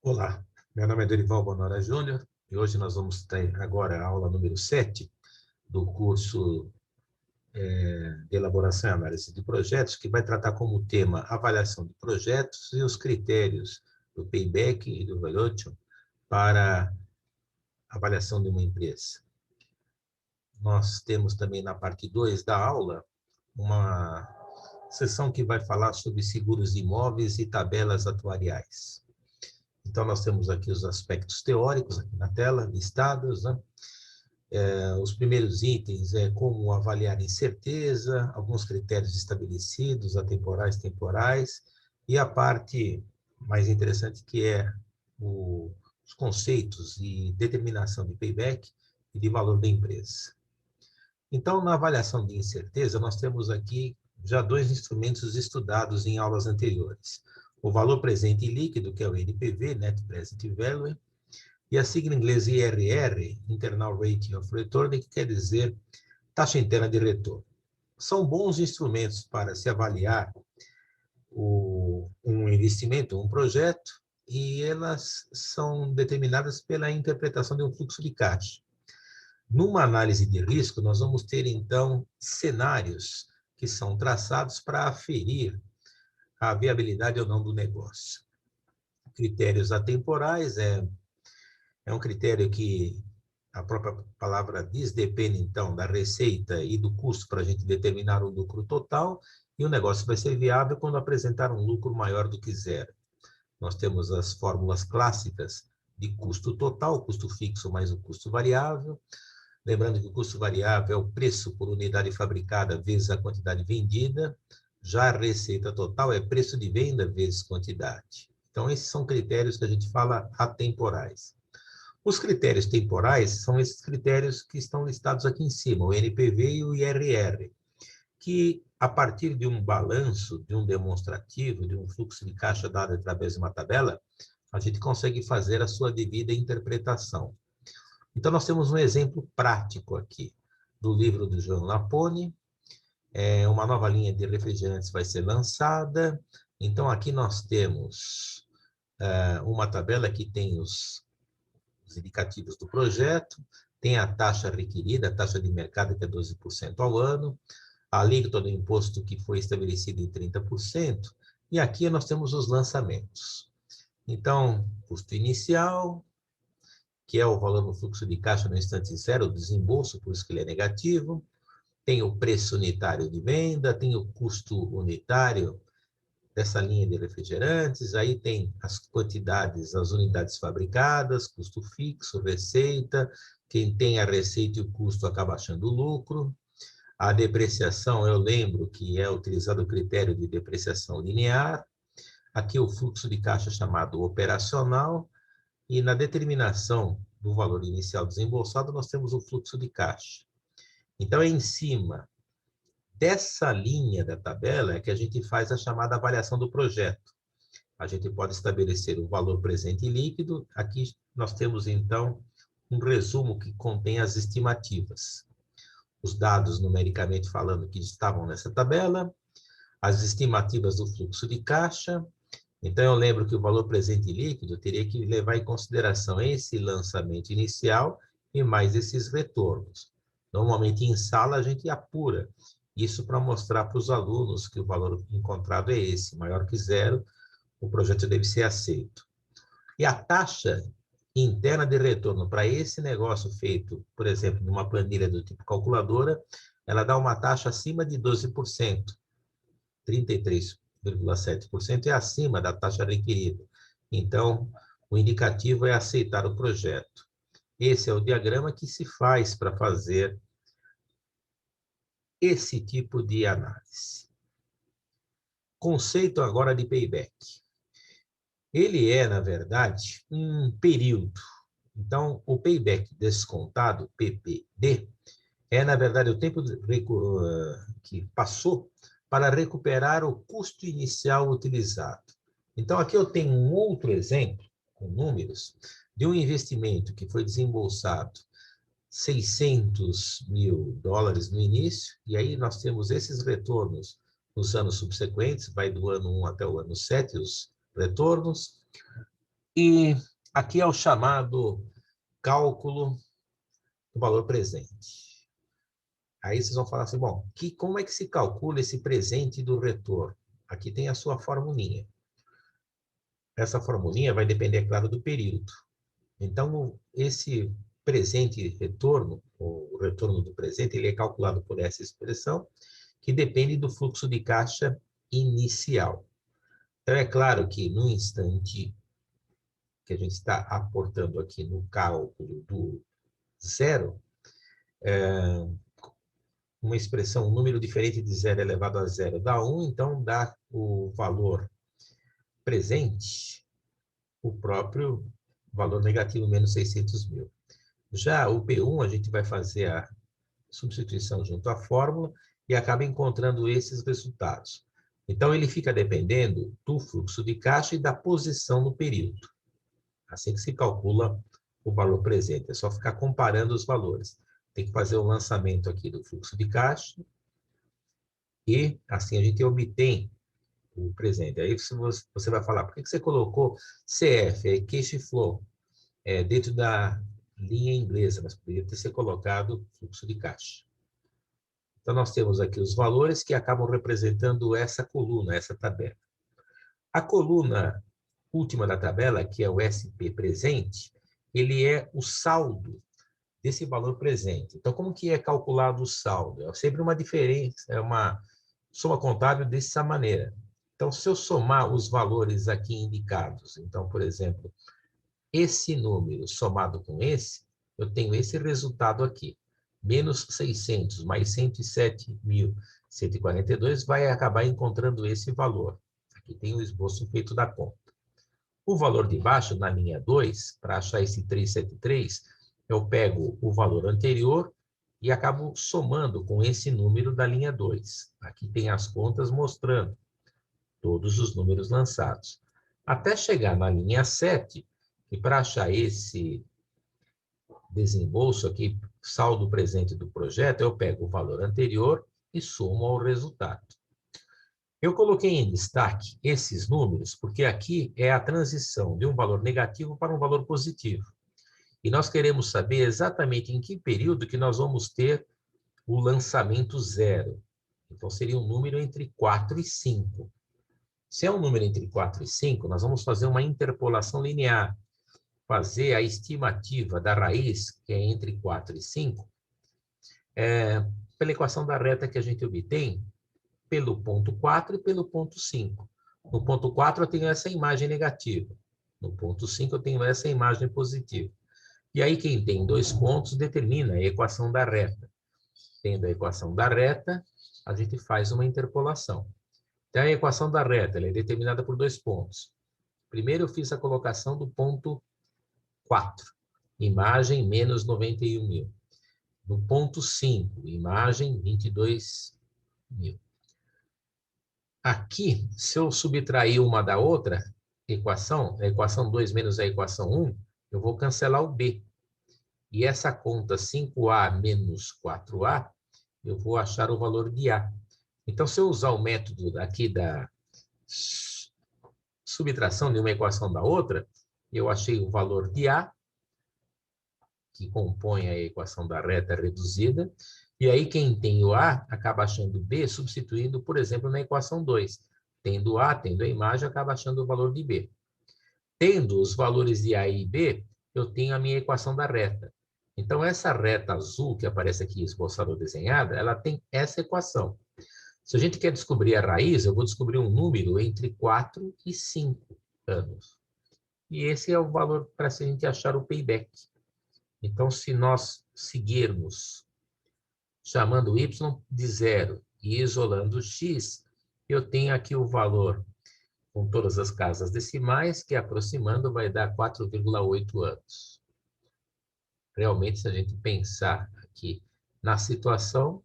Olá, meu nome é Dorival Bonora Júnior e hoje nós vamos ter agora a aula número 7 do curso de elaboração e análise de projetos, que vai tratar como tema avaliação de projetos e os critérios do payback e do valuation para avaliação de uma empresa. Nós temos também na parte 2 da aula uma sessão que vai falar sobre seguros de imóveis e tabelas atuariais. Então, nós temos aqui os aspectos teóricos aqui na tela, listados, né? Os primeiros itens é como avaliar incerteza, alguns critérios estabelecidos, atemporais, temporais, e a parte mais interessante que é os conceitos e determinação de payback e de valor da empresa. Então, na avaliação de incerteza, nós temos aqui já dois instrumentos estudados em aulas anteriores. O valor presente líquido, que é o NPV, Net Present Value, e a sigla inglesa IRR, Internal Rate of Return, que quer dizer taxa interna de retorno. São bons instrumentos para se avaliar um investimento, um projeto, e elas são determinadas pela interpretação de um fluxo de caixa. Numa análise de risco, nós vamos ter, então, cenários que são traçados para aferir a viabilidade ou não do negócio. Critérios atemporais é um critério que a própria palavra diz, depende, então, da receita e do custo para a gente determinar o lucro total, e o negócio vai ser viável quando apresentar um lucro maior do que zero. Nós temos as fórmulas clássicas de custo total, custo fixo mais o custo variável. Lembrando que o custo variável é o preço por unidade fabricada vezes a quantidade vendida. Já a receita total é preço de venda vezes quantidade. Então, esses são critérios que a gente fala atemporais. Os critérios temporais são esses critérios que estão listados aqui em cima, o NPV e o IRR, que, a partir de um balanço, de um demonstrativo, de um fluxo de caixa dado através de uma tabela, a gente consegue fazer a sua devida interpretação. Então, nós temos um exemplo prático aqui, do livro do João Lapone. Uma nova linha de refrigerantes vai ser lançada. Então, aqui nós temos uma tabela que tem os indicativos do projeto, tem a taxa requerida, a taxa de mercado, que é 12% ao ano, a alíquota do imposto que foi estabelecida em 30%, e aqui nós temos os lançamentos. Então, custo inicial, que é o valor no fluxo de caixa no instante zero, o desembolso, por isso que ele é negativo, tem o preço unitário de venda, tem o custo unitário dessa linha de refrigerantes, aí tem as quantidades, as unidades fabricadas, custo fixo, receita, quem tem a receita e o custo acaba achando o lucro. A depreciação, eu lembro que é utilizado o critério de depreciação linear, aqui o fluxo de caixa chamado operacional, e na determinação do valor inicial desembolsado, nós temos o fluxo de caixa. Então, é em cima dessa linha da tabela é que a gente faz a chamada avaliação do projeto. A gente pode estabelecer o valor presente líquido. Aqui nós temos, então, um resumo que contém as estimativas. Os dados, numericamente falando, que estavam nessa tabela, as estimativas do fluxo de caixa. Então, eu lembro que o valor presente líquido teria que levar em consideração esse lançamento inicial e mais esses retornos. Normalmente, em sala, a gente apura isso para mostrar para os alunos que o valor encontrado é esse, maior que zero, o projeto deve ser aceito. E a taxa interna de retorno para esse negócio feito, por exemplo, numa planilha do tipo calculadora, ela dá uma taxa acima de 12%, 33,7% é acima da taxa requerida. Então, o indicativo é aceitar o projeto. Esse é o diagrama que se faz para fazer esse tipo de análise. Conceito agora de payback. Ele é, na verdade, um período. Então, o payback descontado, PPD, é, na verdade, o tempo que passou para recuperar o custo inicial utilizado. Então, aqui eu tenho um outro exemplo, com números, de um investimento que foi desembolsado $600 mil no início, e aí nós temos esses retornos nos anos subsequentes, vai do ano 1 até o ano 7, os retornos. E aqui é o chamado cálculo do valor presente. Aí vocês vão falar assim, bom, como é que se calcula esse presente do retorno? Aqui tem a sua formulinha. Essa formulinha vai depender, claro, do período. Então, esse presente retorno, o retorno do presente, ele é calculado por essa expressão, que depende do fluxo de caixa inicial. Então, é claro que no instante que a gente está aportando aqui no cálculo do zero, uma expressão, um número diferente de zero elevado a zero dá 1, então dá o valor presente, o próprio valor negativo menos 600 mil. Já o P1, a gente vai fazer a substituição junto à fórmula e acaba encontrando esses resultados. Então, ele fica dependendo do fluxo de caixa e da posição no período. Assim que se calcula o valor presente. É só ficar comparando os valores. Tem que fazer o lançamento aqui do fluxo de caixa e assim a gente obtém o presente. Aí você vai falar, por que você colocou CF, Cash Flow, dentro da linha inglesa, mas poderia ter sido colocado fluxo de caixa. Então, nós temos aqui os valores que acabam representando essa coluna, essa tabela. A coluna última da tabela, que é o SP presente, ele é o saldo desse valor presente. Então, como que é calculado o saldo? É sempre uma diferença, é uma soma contábil dessa maneira. Então, se eu somar os valores aqui indicados, então, por exemplo, esse número somado com esse, eu tenho esse resultado aqui. Menos 600 mais 107.142 vai acabar encontrando esse valor. Aqui tem o esboço feito da conta. O valor de baixo, na linha 2, para achar esse 373, eu pego o valor anterior e acabo somando com esse número da linha 2. Aqui tem as contas mostrando todos os números lançados. Até chegar na linha 7, e para achar esse desembolso aqui, saldo presente do projeto, eu pego o valor anterior e somo ao resultado. Eu coloquei em destaque esses números porque aqui é a transição de um valor negativo para um valor positivo. E nós queremos saber exatamente em que período que nós vamos ter o lançamento zero. Então, seria um número entre 4 e 5. Se é um número entre 4 e 5, nós vamos fazer uma interpolação linear. Fazer a estimativa da raiz, que é entre 4 e 5, pela equação da reta que a gente obtém, pelo ponto 4 e pelo ponto 5. No ponto 4 eu tenho essa imagem negativa. No ponto 5 eu tenho essa imagem positiva. E aí quem tem dois pontos determina a equação da reta. Tendo a equação da reta, a gente faz uma interpolação. Então, a equação da reta ela é determinada por dois pontos. Primeiro eu fiz a colocação do ponto 4, imagem menos 91 mil. No ponto 5, imagem 22 mil. Aqui, se eu subtrair uma da outra equação, a equação 2 menos a equação 1, eu vou cancelar o B. E essa conta 5A menos 4A, eu vou achar o valor de A. Então, se eu usar o método aqui da subtração de uma equação da outra, eu achei o valor de A, que compõe a equação da reta reduzida, e aí quem tem o A acaba achando B, substituindo, por exemplo, na equação 2. Tendo A, tendo a imagem, acaba achando o valor de B. Tendo os valores de A e B, eu tenho a minha equação da reta. Então, essa reta azul que aparece aqui esboçada ou desenhada, ela tem essa equação. Se a gente quer descobrir a raiz, eu vou descobrir um número entre 4 e 5 anos. E esse é o valor para a gente achar o payback. Então, se nós seguirmos chamando y de zero e isolando x, eu tenho aqui o valor com todas as casas decimais, que aproximando vai dar 4,8 anos. Realmente, se a gente pensar aqui na situação,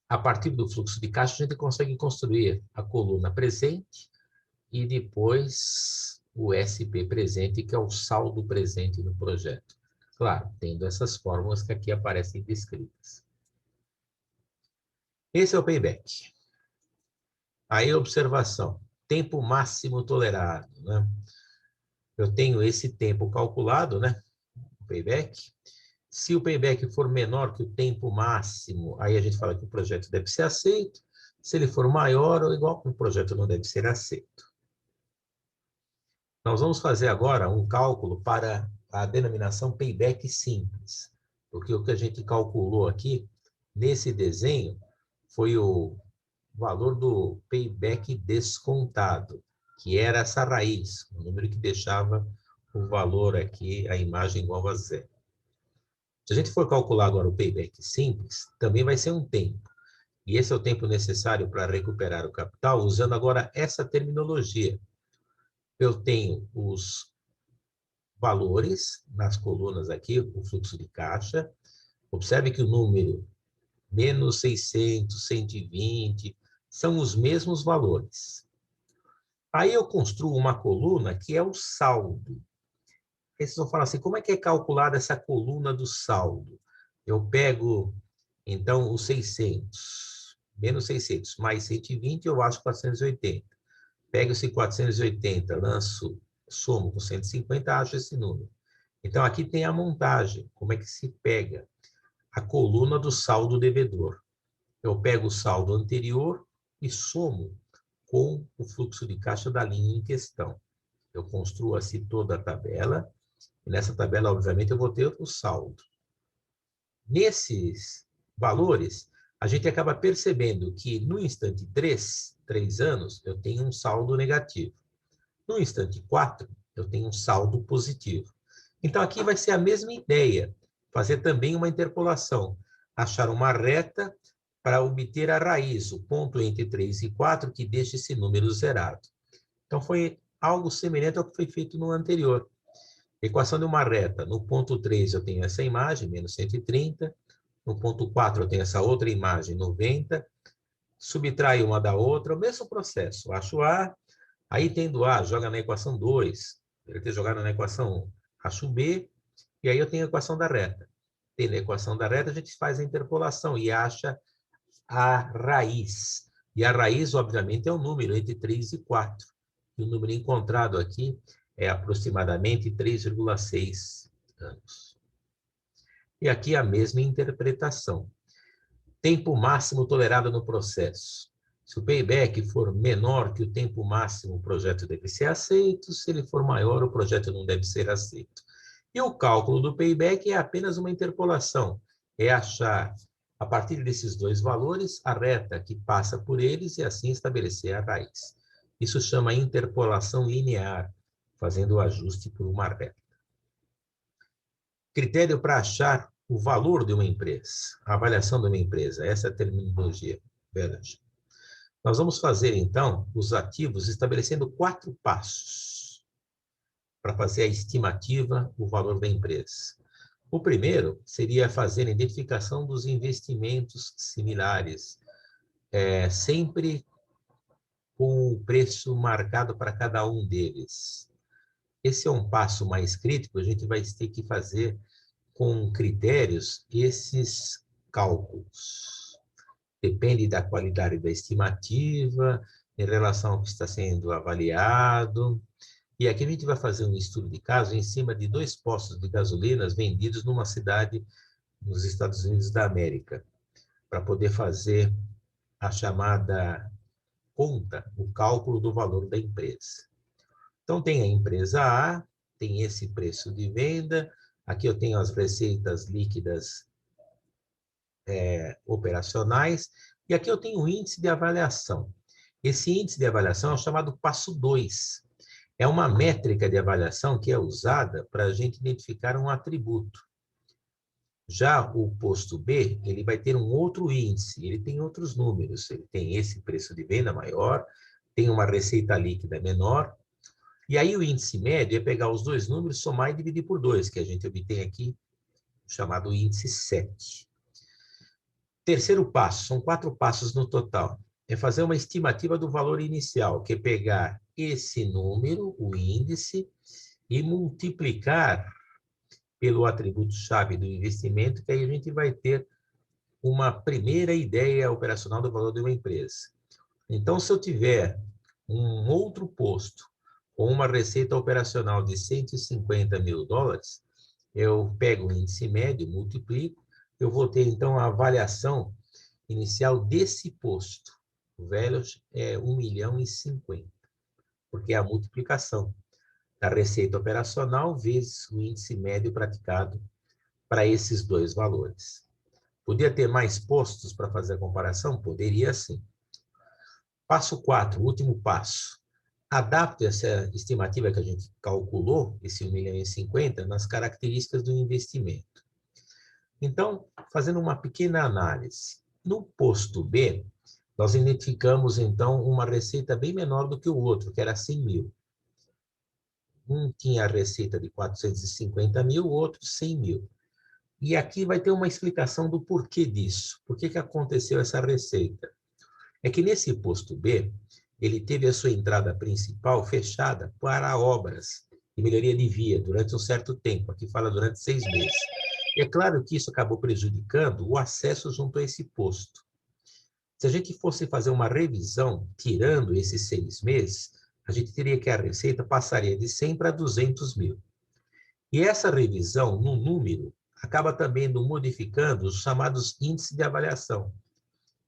a partir do fluxo de caixa, a gente consegue construir a coluna presente e depois o SP presente, que é o saldo presente do projeto. Claro, tendo essas fórmulas que aqui aparecem descritas. Esse é o payback. Aí, observação. Tempo máximo tolerado, né? eu tenho esse tempo calculado, né? O payback. Se o payback for menor que o tempo máximo, aí a gente fala que o projeto deve ser aceito. Se ele for maior ou igual, o projeto não deve ser aceito. Nós vamos fazer agora um cálculo para a denominação payback simples, porque o que a gente calculou aqui, nesse desenho, foi o valor do payback descontado, que era essa raiz, o número que deixava o valor aqui, a imagem igual a zero. Se a gente for calcular agora o payback simples, também vai ser um tempo. E esse é o tempo necessário para recuperar o capital, usando agora essa terminologia. Eu tenho os valores nas colunas aqui, o fluxo de caixa. Observe que o número menos 600, 120, são os mesmos valores. Aí eu construo uma coluna que é o saldo. Aí vocês vão falar assim, como é que é calculada essa coluna do saldo? Eu pego, então, os 600, menos 600, mais 120, eu acho 480. Pego esse 480, lanço, somo com 150, acho esse número. Então, aqui tem a montagem, como é que se pega a coluna do saldo devedor. Eu pego o saldo anterior e somo com o fluxo de caixa da linha em questão. Eu construo assim toda a tabela, e nessa tabela, obviamente, eu vou ter o saldo. Nesses valores, a gente acaba percebendo que no instante 3 anos, eu tenho um saldo negativo. No instante 4, eu tenho um saldo positivo. Então, aqui vai ser a mesma ideia, fazer também uma interpolação, achar uma reta para obter a raiz, o ponto entre 3 e 4, que deixa esse número zerado. Então, foi algo semelhante ao que foi feito no anterior. Equação de uma reta. No ponto 3, eu tenho essa imagem, menos 130. No ponto 4, eu tenho essa outra imagem, 90. Subtrai uma da outra, o mesmo processo. Acho A, aí tendo A, joga na equação 2. Ele ter jogado na equação 1. Acho B, e aí eu tenho a equação da reta. Tendo a equação da reta, a gente faz a interpolação e acha a raiz. E a raiz, obviamente, é um número entre 3 e 4. E o número encontrado aqui é aproximadamente 3,6 anos. E aqui a mesma interpretação. Tempo máximo tolerado no processo. Se o payback for menor que o tempo máximo, o projeto deve ser aceito. Se ele for maior, o projeto não deve ser aceito. E o cálculo do payback é apenas uma interpolação. É achar, a partir desses dois valores, a reta que passa por eles e assim estabelecer a raiz. Isso chama interpolação linear, fazendo o ajuste por uma reta. Critério para achar o valor de uma empresa, a avaliação de uma empresa, essa é a terminologia. Verdade. Nós vamos fazer, então, os ativos estabelecendo 4 passos para fazer a estimativa do valor da empresa. O primeiro seria fazer a identificação dos investimentos similares, sempre com o preço marcado para cada um deles. Esse é um passo mais crítico, a gente vai ter que fazer com critérios esses cálculos. Depende da qualidade da estimativa, em relação ao que está sendo avaliado. E aqui a gente vai fazer um estudo de caso em cima de 2 postos de gasolinas vendidos numa cidade nos Estados Unidos da América, para poder fazer a chamada conta, o cálculo do valor da empresa. Então, tem a empresa A, tem esse preço de venda, aqui eu tenho as receitas líquidas operacionais, e aqui eu tenho o índice de avaliação. Esse índice de avaliação é o chamado passo 2. É uma métrica de avaliação que é usada para a gente identificar um atributo. Já o posto B, ele vai ter um outro índice, ele tem outros números, ele tem esse preço de venda maior, tem uma receita líquida menor, e aí o índice médio é pegar os 2 números, somar e dividir por 2, que a gente obtém aqui, chamado índice 7. Terceiro passo, são 4 passos no total, é fazer uma estimativa do valor inicial, que é pegar esse número, o índice, e multiplicar pelo atributo-chave do investimento, que aí a gente vai ter uma primeira ideia operacional do valor de uma empresa. Então, se eu tiver um outro posto com uma receita operacional de 150 mil dólares, eu pego o índice médio, multiplico, eu vou ter, então, a avaliação inicial desse posto. O velho é 1.050.000, porque é a multiplicação da receita operacional vezes o índice médio praticado para esses dois valores. Podia ter mais postos para fazer a comparação? Poderia sim. Passo 4, último passo. Adapte essa estimativa que a gente calculou, esse 1.050.000, nas características do investimento. Então, fazendo uma pequena análise. No posto B, nós identificamos, então, uma receita bem menor do que o outro, que era 100 mil. Um tinha a receita de 450 mil, o outro 100 mil. E aqui vai ter uma explicação do porquê disso. Por que aconteceu essa receita? É que nesse posto B, ele teve a sua entrada principal fechada para obras de melhoria de via durante um certo tempo. Aqui fala durante 6 meses. E é claro que isso acabou prejudicando o acesso junto a esse posto. Se a gente fosse fazer uma revisão, tirando esses 6 meses, a gente teria que a receita passaria de 100 para 200 mil. E essa revisão, no número, acaba também modificando os chamados índices de avaliação.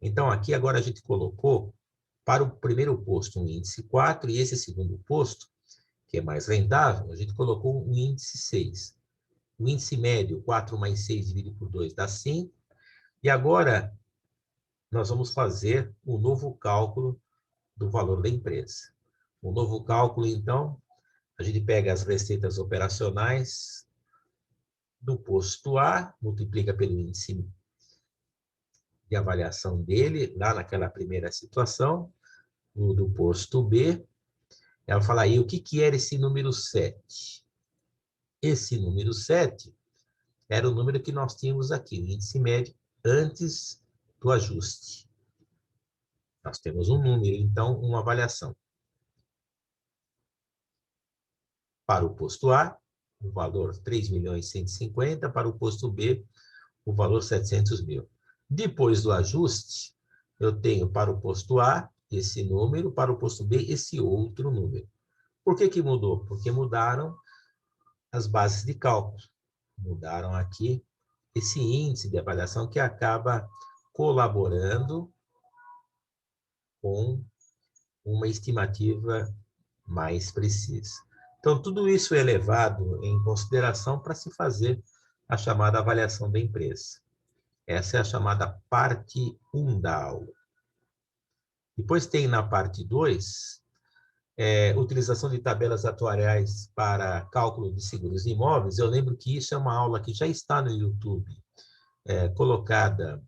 Então, aqui agora a gente colocou para o primeiro posto um índice 4 e esse segundo posto, que é mais rentável, a gente colocou um índice 6. O índice médio, 4 mais 6 dividido por 2 dá 5. E agora nós vamos fazer o novo cálculo do valor da empresa. O novo cálculo, então, a gente pega as receitas operacionais do posto A, multiplica pelo índice de avaliação dele, lá naquela primeira situação, o do posto B. Ela fala aí, o que era esse número 7? Esse número 7 era o número que nós tínhamos aqui, o índice médio, antes do ajuste. Nós temos um número, então, uma avaliação. Para o posto A, o valor 3.150.000, para o posto B, o valor 700 mil. Depois do ajuste, eu tenho para o posto A esse número, para o posto B esse outro número. Por que mudou? Porque mudaram as bases de cálculo. Mudaram aqui esse índice de avaliação que acaba colaborando com uma estimativa mais precisa. Então, tudo isso é levado em consideração para se fazer a chamada avaliação da empresa. Essa é a chamada parte 1 da aula. Depois tem na parte 2, utilização de tabelas atuariais para cálculo de seguros de imóveis. Eu lembro que isso é uma aula que já está no YouTube, colocada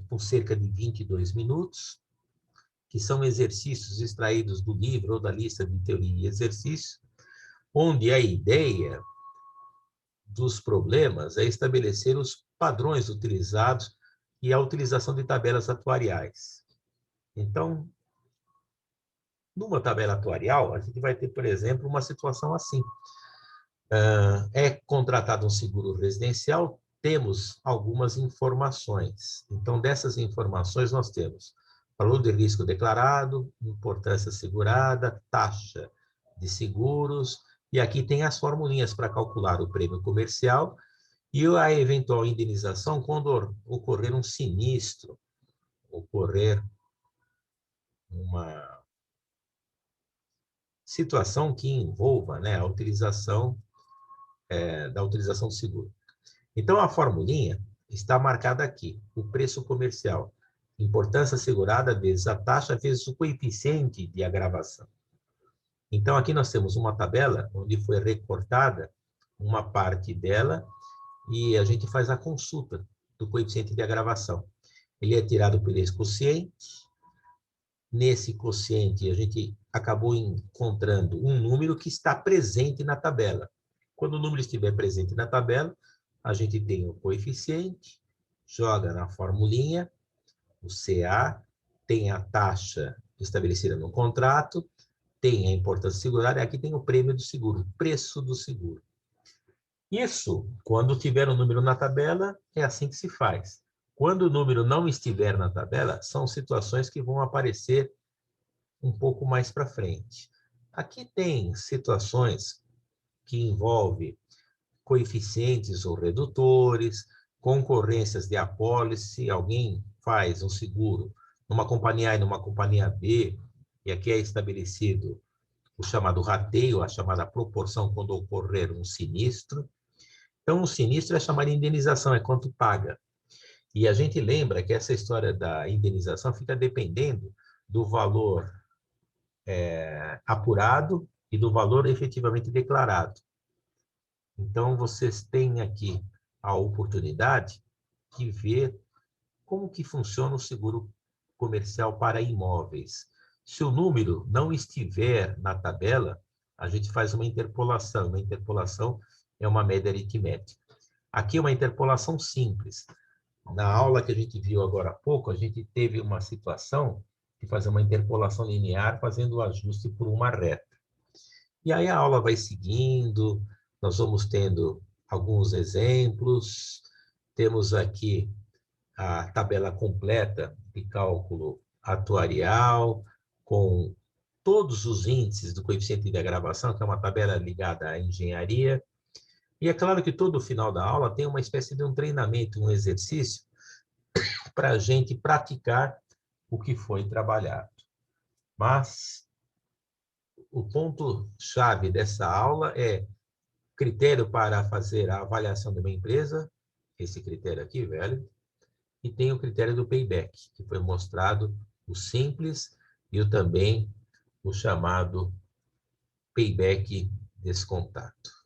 por cerca de 22 minutos, que são exercícios extraídos do livro ou da lista de teoria e exercício, onde a ideia dos problemas é estabelecer os padrões utilizados e a utilização de tabelas atuariais. Então, numa tabela atuarial, a gente vai ter, por exemplo, uma situação assim. É contratado um seguro residencial, temos algumas informações. Então, dessas informações, nós temos valor de risco declarado, importância segurada, taxa de seguros, e aqui tem as formulinhas para calcular o prêmio comercial e a eventual indenização quando ocorrer um sinistro, ocorrer uma situação que envolva, né, a utilização da utilização do seguro. Então, a formulinha está marcada aqui, o preço comercial, importância segurada vezes a taxa vezes o coeficiente de agravação. Então, aqui nós temos uma tabela onde foi recortada uma parte dela e a gente faz a consulta do coeficiente de agravação. Ele é tirado por esse quociente. Nesse quociente, a gente acabou encontrando um número que está presente na tabela. Quando o número estiver presente na tabela, a gente tem o coeficiente, joga na formulinha, o CA, tem a taxa estabelecida no contrato, tem a importância segurada, e aqui tem o prêmio do seguro, o preço do seguro. Isso, quando tiver um número na tabela, é assim que se faz. Quando o número não estiver na tabela, são situações que vão aparecer um pouco mais para frente. Aqui tem situações que envolvem coeficientes ou redutores, concorrências de apólice, alguém faz um seguro numa companhia A e numa companhia B, e aqui é estabelecido o chamado rateio, a chamada proporção quando ocorrer um sinistro. Então, o sinistro é chamado de indenização, é quanto paga. E a gente lembra que essa história da indenização fica dependendo do valor apurado e do valor efetivamente declarado. Então, vocês têm aqui a oportunidade de ver como que funciona o seguro comercial para imóveis. Se o número não estiver na tabela, a gente faz uma interpolação. Uma interpolação é uma média aritmética. Aqui é uma interpolação simples. Na aula que a gente viu agora há pouco, a gente teve uma situação de fazer uma interpolação linear fazendo o ajuste por uma reta. E aí a aula vai seguindo, nós vamos tendo alguns exemplos, temos aqui a tabela completa de cálculo atuarial, com todos os índices do coeficiente de agravação, que é uma tabela ligada à engenharia. E é claro que todo final da aula tem uma espécie de um treinamento, um exercício, para a gente praticar o que foi trabalhado. Mas o ponto-chave dessa aula é critério para fazer a avaliação de uma empresa, esse critério aqui, velho, e tem o critério do payback, que foi mostrado o simples e o também o chamado payback descontado.